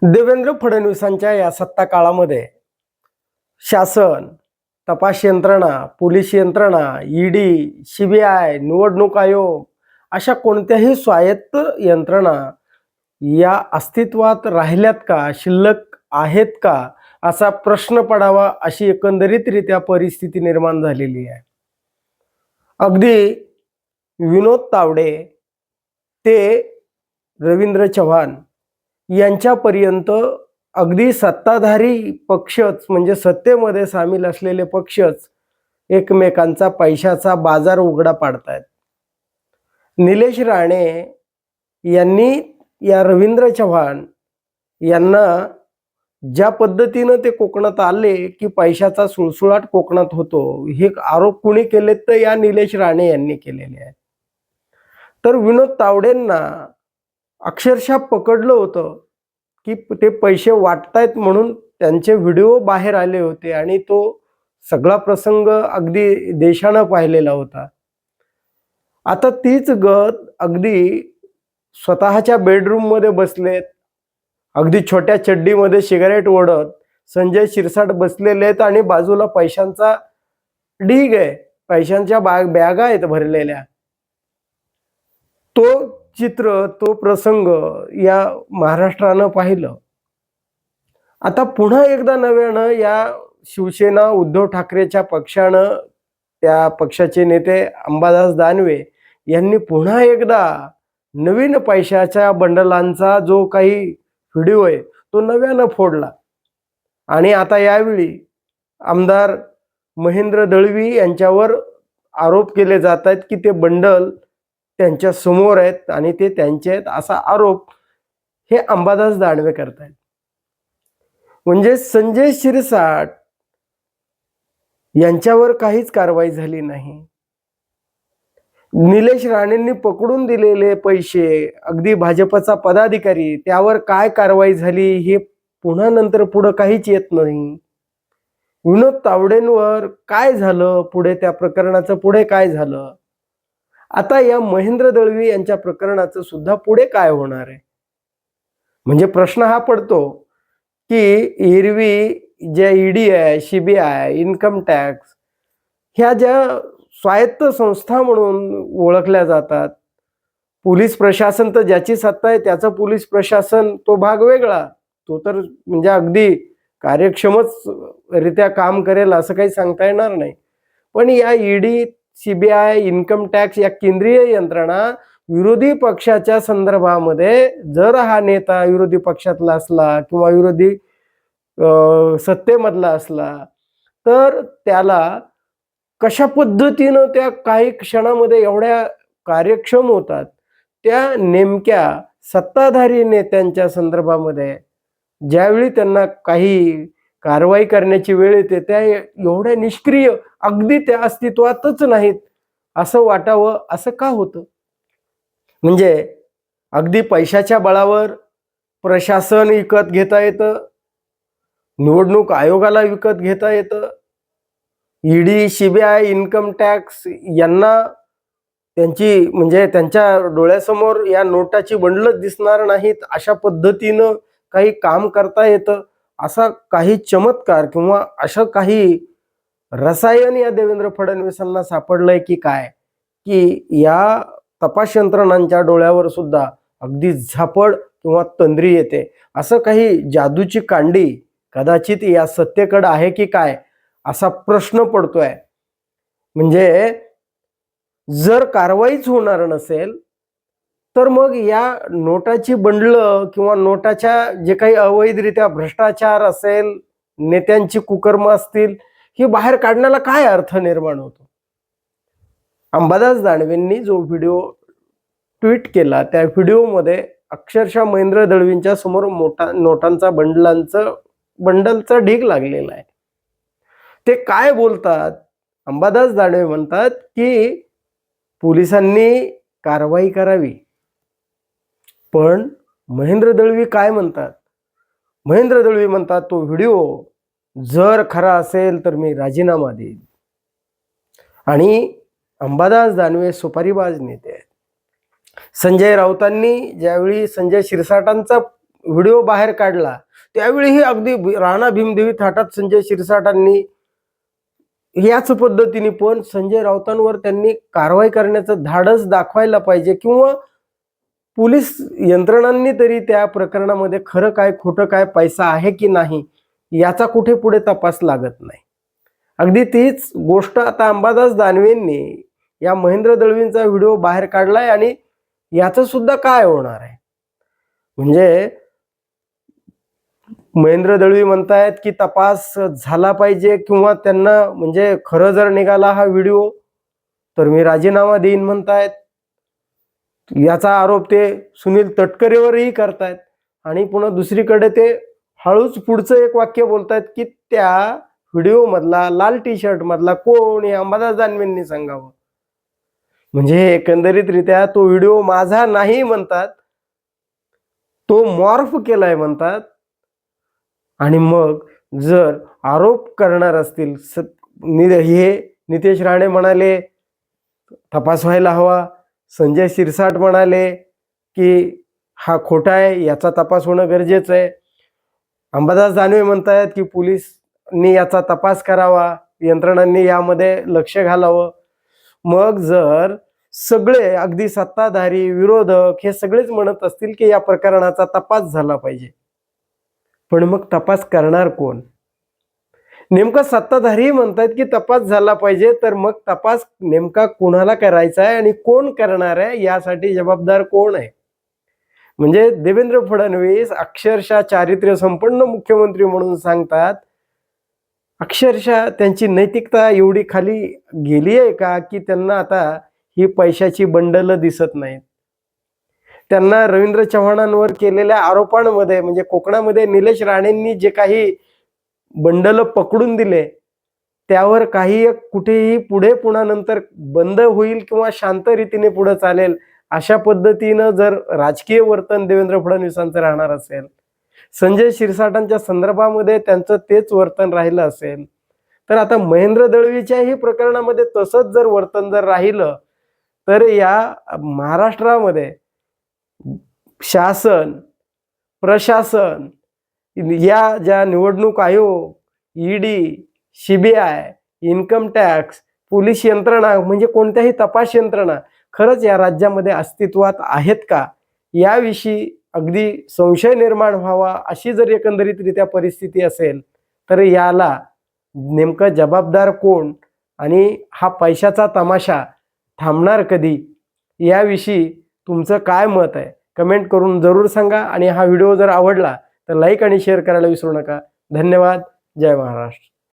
देवेंद्र फडणवीसांच्या या सत्ता काळामध्ये शासन, तपास यंत्रणा, पोलीस यंत्रणा, ईडी, सीबीआय, निवडणूक आयोग अशा कोणत्याही स्वायत्त यंत्रणा या अस्तित्वात राहिल्यात का, शिल्लक आहेत का, असा प्रश्न पडावा अशी एकंदरीतरित्या परिस्थिती निर्माण झालेली आहे. अगदी विनोद तावडे ते रवींद्र चव्हाण यांच्यापर्यंत अगदी सत्ताधारी पक्षच म्हणजे सत्तेमध्ये सामील असलेले पक्षच एकमेकांचा पैशाचा बाजार उघडा पाडतायत. निलेश राणे यांनी या रवींद्र चव्हाण यांना ज्या पद्धतीनं ते कोकणात आले की पैशाचा सुळसुळाट कोकणात होतो, हे आरोप कुणी केले तर या निलेश राणे यांनी केलेले आहेत. तर विनोद तावडेंना अक्षरशः पकडलं होतं की ते पैसे वाटतायत म्हणून त्यांचे व्हिडिओ बाहेर आले होते आणि तो सगळा प्रसंग अगदी देशानं पाहिलेला होता. आता तीच गत अगदी स्वतःच्या बेडरूममध्ये बसलेत, अगदी छोट्या चड्डीमध्ये सिगारेट ओढत संजय शिरसाट बसलेले आहेत आणि बाजूला पैशांचा ढीग आहे, पैशांच्या बॅगा आहेत भरलेल्या. तो चित्र, तो प्रसंग या महाराष्ट्रानं पाहिलं. आता पुन्हा एकदा नव्यानं या शिवसेना उद्धव ठाकरेच्या पक्षानं, त्या पक्षाचे नेते अंबादास दानवे यांनी पुन्हा एकदा नवीन पैशाच्या बंडलांचा जो काही व्हिडिओ आहे तो नव्यानं फोडला. आणि आता यावेळी आमदार महेंद्र दळवी यांच्यावर आरोप केले जात आहेत की ते बंडल त्यांच्या समोर आहेत आणि ते त्यांचे आहेत, असा आरोप हे अंबादास दानवे करतायत. म्हणजे संजय शिरसाट यांच्यावर काहीच कारवाई झाली नाही. निलेश राणेंनी पकडून दिलेले पैसे, अगदी भाजपचा पदाधिकारी, त्यावर काय कारवाई झाली हे पुन्हा नंतर पुढं काहीच येत नाही. विनोद तावडेंवर काय झालं पुढे, त्या प्रकरणाचं पुढे काय झालं, आता या महेंद्र दळवी यांच्या प्रकरणाचं सुद्धा पुढे काय होणार आहे. म्हणजे प्रश्न हा पडतो की एरवी ज्या ईडी आहे, सीबीआय, इन्कम टॅक्स ह्या ज्या स्वायत्त संस्था म्हणून ओळखल्या जातात, पोलीस प्रशासन तर ज्याची सत्ता आहे त्याचं पोलीस प्रशासन तो भाग वेगळा, तो तर म्हणजे अगदी कार्यक्षमच रित्या काम करेल असं काही सांगता येणार नाही. पण या ईडी, सीबीआय, इन्कम टॅक्स या केंद्रीय यंत्रणा विरोधी पक्षाच्या संदर्भामध्ये जर हा नेता विरोधी पक्षातला असला किंवा विरोधी सत्तेमधला असला तर त्याला कशा पद्धतीनं त्या काही क्षणामध्ये एवढ्या कार्यक्षम होतात, त्या नेमक्या सत्ताधारी नेत्यांच्या संदर्भामध्ये ज्यावेळी त्यांना काही कारवाई करण्याची वेळ येते त्या एवढ्या निष्क्रिय, अगदी त्या अस्तित्वातच नाहीत असं वाटावं. असं का होतं? म्हणजे अगदी पैशाच्या बळावर प्रशासन विकत घेता येतं, निवडणूक आयोगाला विकत घेता येतं, ईडी, सीबीआय, इन्कम टॅक्स यांना त्यांची म्हणजे त्यांच्या डोळ्यासमोर या नोटाची बंडलच दिसणार नाहीत अशा पद्धतीनं काही काम करता येतं. असा काही चमत्कार किंवा असं काही रसायन या देवेंद्र फडणवीसांना सापडलंय की काय, की या तपास यंत्रणांच्या डोळ्यावर सुद्धा अगदी झापड किंवा तंद्री येते. असं काही जादूची कांडी कदाचित या सत्तेकडे आहे की काय असा प्रश्न पडतोय. म्हणजे जर कारवाईच होणार नसेल तर मग या नोटाची बंडलं किंवा नोटाच्या जे काही अवैधरित्या भ्रष्टाचार असेल, नेत्यांची कुकर्म असतील, ही बाहेर काढण्याला काय अर्थ निर्माण होतो. अंबादास दानवेंनी जो व्हिडिओ ट्विट केला त्या व्हिडिओमध्ये अक्षरशः महेंद्र दळवींच्या समोर नोटांचा बंडलचा ढीग लागलेला आहे. ते काय बोलतात? अंबादास दानवे म्हणतात की पोलिसांनी कारवाई करावी. पण महेंद्र दळवी काय म्हणतात? महेंद्र दळवी म्हणतात तो व्हिडिओ जर खरा असेल तर मी राजीनामा देईन. आणि अंबादास दानवे सुपारीबाज नेते आहेत. संजय राऊतांनी ज्यावेळी संजय शिरसाटांचा व्हिडिओ बाहेर काढला त्यावेळीही अगदी राणा भीमदेवी थाटात संजय शिरसाटांनी याच पद्धतीने पण संजय राऊतांवर त्यांनी कारवाई करण्याचं धाडस दाखवायला पाहिजे, किंवा पोलीस यंत्रणांनी तरी त्या प्रकरणामध्ये खरं काय खोटं काय, पैसा आहे की नाही याचा कुठे पुढे तपास लागत नाही. अगदी तीच गोष्ट आता अंबादास दानवेंनी या महेंद्र दळवींचा व्हिडिओ बाहेर काढलाय आणि याचं सुद्धा काय होणार आहे. म्हणजे महेंद्र दळवी म्हणतायत की तपास झाला पाहिजे, किंवा त्यांना म्हणजे खरं जर निघाला हा व्हिडिओ तर मी राजीनामा देईन म्हणतायत. याचा आरोप ते सुनील तटकरेवरही करतायत. आणि पुन्हा दुसरीकडे ते हळूच पुढचं एक वाक्य बोलतायत की त्या व्हिडिओ मधला लाल टी शर्ट मधला कोण हे अंबादास दानवेंनी सांगावं. म्हणजे एकंदरीतरित्या तो व्हिडिओ माझा नाही म्हणतात, तो मॉर्फ केलाय म्हणतात. आणि मग जर आरोप करणार असतील, हे नितेश राणे म्हणाले तपास व्हायला हवा, संजय शिरसाट म्हणाले की हा खोटा आहे, याचा तपास होणं गरजेचं आहे, अंबादास दानवे म्हणतायत की पोलिसांनी याचा तपास करावा, यंत्रणांनी यामध्ये लक्ष घालावं. मग जर सगळे अगदी सत्ताधारी विरोधक हे सगळेच म्हणत असतील की या प्रकरणाचा तपास झाला पाहिजे, पण मग तपास करणार कोण? नेमकं सत्ताधारी म्हणतात की तपास झाला पाहिजे, तर मग तपास नेमका कोणाला करायचा आहे आणि कोण करणार आहे, यासाठी जबाबदार कोण आहे? म्हणजे देवेंद्र फडणवीस अक्षरशः चारित्र्य संपन्न मुख्यमंत्री म्हणून सांगतात, अक्षरशः त्यांची नैतिकता एवढी खाली गेली आहे का की त्यांना आता ही पैशाची बंडलं दिसत नाहीत. त्यांना रवींद्र चव्हाणांवर केलेल्या आरोपांमध्ये, म्हणजे कोकणामध्ये निलेश राणेंनी जे काही बंडल पकडून दिले त्यावर काही एक कुठेही पुढे पुन्हा नंतर बंद होईल किंवा शांत रीतीने पुढे चालेल अशा पद्धतीनं जर राजकीय वर्तन देवेंद्र फडणवीसांचं राहणार असेल, संजय शिरसाटांच्या संदर्भामध्ये त्यांचं तेच वर्तन राहिलं असेल, तर आता महेंद्र दळवीच्याही प्रकरणामध्ये तसंच जर वर्तन जर राहिलं तर या महाराष्ट्रामध्ये शासन, प्रशासन, या ज्या निवडणूक आयोग, ED, CBI, income tax, police यंत्रणा, म्हणजे कोणत्याही तपास यंत्रणा खरंच या राज्यामध्ये अस्तित्वात आहेत का, याविषयी अगदी संशय निर्माण व्हावा अशी जर एकंदरीतरित्या परिस्थिती असेल तर याला नेमकं जबाबदार कोण आणि हा पैशाचा तमाशा थांबणार कधी, याविषयी तुमचं काय मत आहे कमेंट करून जरूर सांगा. आणि हा व्हिडिओ जर आवडला तर लाईक आणि शेअर करायला विसरू नका. धन्यवाद. जय महाराष्ट्र.